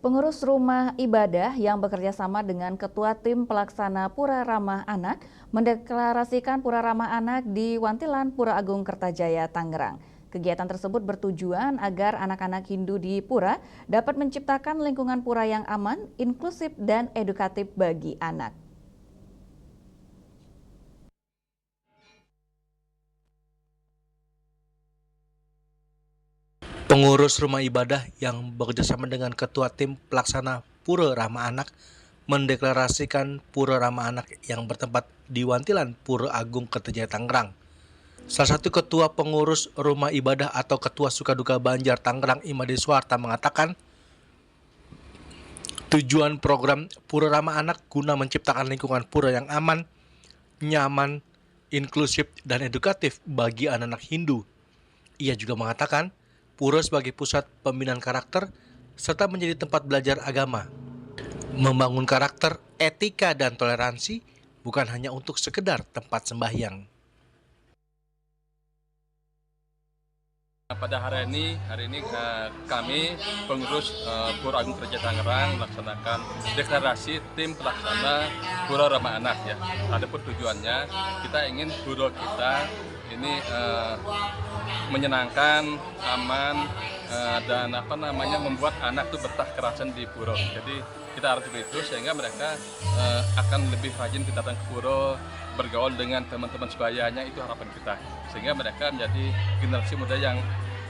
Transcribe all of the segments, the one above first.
Pengurus rumah ibadah yang bekerja sama dengan Ketua Tim Pelaksana Pura Ramah Anak mendeklarasikan Pura Ramah Anak di Wantilan Pura Agung Kertajaya, Tangerang. Kegiatan tersebut bertujuan agar anak-anak Hindu di Pura dapat menciptakan lingkungan pura yang aman, inklusif, dan edukatif bagi anak. Pengurus rumah ibadah yang bekerjasama dengan Ketua Tim Pelaksana Pura Ramah Anak mendeklarasikan Pura Ramah Anak yang bertempat di Wantilan Pura Agung Kertajaya, Tangerang. Salah satu ketua pengurus rumah ibadah atau Ketua Sukaduka Banjar Tangerang, Imade Suharta, mengatakan tujuan program Pura Ramah Anak guna menciptakan lingkungan pura yang aman, nyaman, inklusif, dan edukatif bagi anak-anak Hindu. Ia juga mengatakan Pura sebagai pusat pembinaan karakter serta menjadi tempat belajar agama. Membangun karakter, etika, dan toleransi bukan hanya untuk sekedar tempat sembahyang. Pada hari ini kami pengurus Pura Agung Kertajaya Tangerang melaksanakan deklarasi tim pelaksana Pura Ramah Anak ya. Adapun tujuannya kita ingin pura kita ini menyenangkan, aman, dan membuat anak itu betah kerasan di pura. Jadi kita harus begitu sehingga mereka akan lebih rajin kita datang ke pura, bergaul dengan teman-teman sebayanya, itu harapan kita. Sehingga mereka menjadi generasi muda yang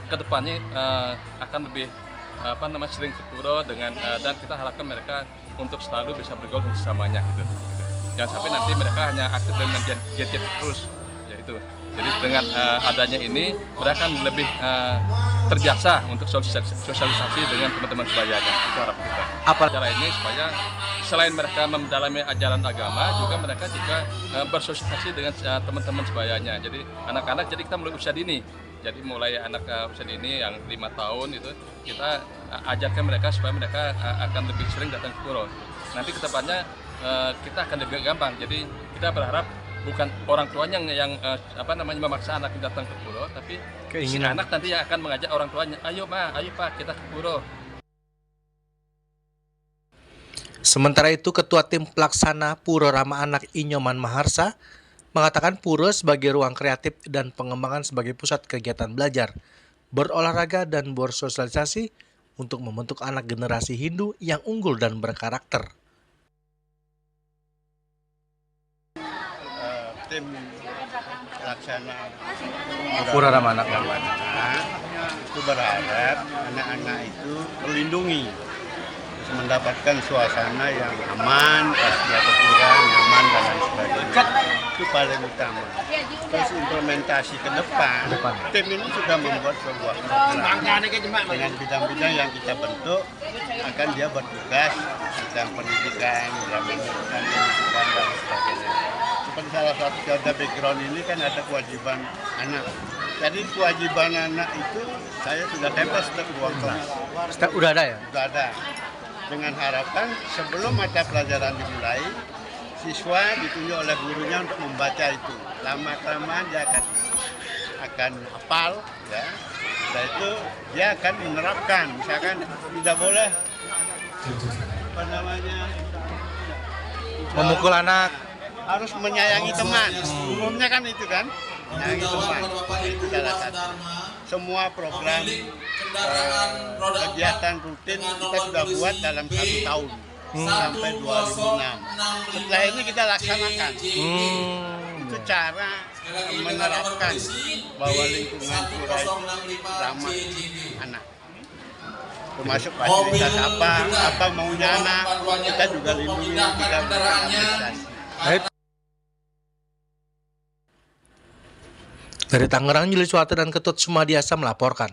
kedepannya akan lebih sering ke pura dengan dan kita harapkan mereka untuk selalu bisa bergaul bersamanya gitu. Jangan sampai nanti mereka hanya aktif dengan gadget terus, ya itu. Jadi dengan adanya ini mereka akan lebih terbiasa untuk sosialisasi dengan teman-teman sebayanya. Itu harapan kita. Apa cara ini supaya selain mereka mendalami ajaran agama, juga mereka bersosialisasi dengan teman-teman sebayanya. Jadi anak-anak, jadi kita mulai usia dini. Jadi mulai anak usia dini yang 5 tahun itu kita ajarkan mereka supaya mereka akan lebih sering datang ke pura. Nanti kedepannya kita akan lebih gampang. Jadi kita berharap bukan orang tuanya yang memaksa anak datang ke pura, tapi keinginan anak nanti yang akan mengajak orang tuanya, ayo ma, ayo pak, kita ke pura. Sementara itu, Ketua Tim Pelaksana Pura Ramah Anak Inyoman Maharsa mengatakan pura sebagai ruang kreatif dan pengembangan sebagai pusat kegiatan belajar, berolahraga, dan bersosialisasi untuk membentuk anak generasi Hindu yang unggul dan berkarakter. Tim pelaksana Pura Ramah Anak itu berharap anak-anak itu terlindungi, terus mendapatkan suasana yang aman, pas dia ke pura, nyaman dan lain sebagainya. Itu paling utama. Terus implementasi ke depan, tim ini sudah membuat sebuah program dengan bidang-bidang yang kita bentuk, akan dia bertugas tentang pendidikan, pendidikan dan sebagainya. Seperti salah satu contoh background ini kan ada kewajiban anak. Jadi kewajiban anak itu saya sudah tempel setiap ruang kelas. Udah ada ya? Sudah ada. Dengan harapan sebelum mata pelajaran dimulai, siswa ditunjuk oleh gurunya untuk membaca itu. Lama-kelamaan dia akan hafal, ya. Setelah itu dia akan menerapkan. Misalkan tidak boleh Memukul anak, harus menyayangi teman. Umumnya kan itu kan, menyayangi teman. Itu salah satu. Semua program kegiatan rutin kita sudah buat dalam 1 tahun sampai 2006. Setelah ini kita laksanakan. Itu cara menerapkan bahwa lingkungan pura itu ramah anak. Termasuk fasilitas apa maunya anak, kita juga lindungi, kita berikan apresiasi. Dari Tangerang, Juli Suwata dan Ketut Sumadiasa melaporkan.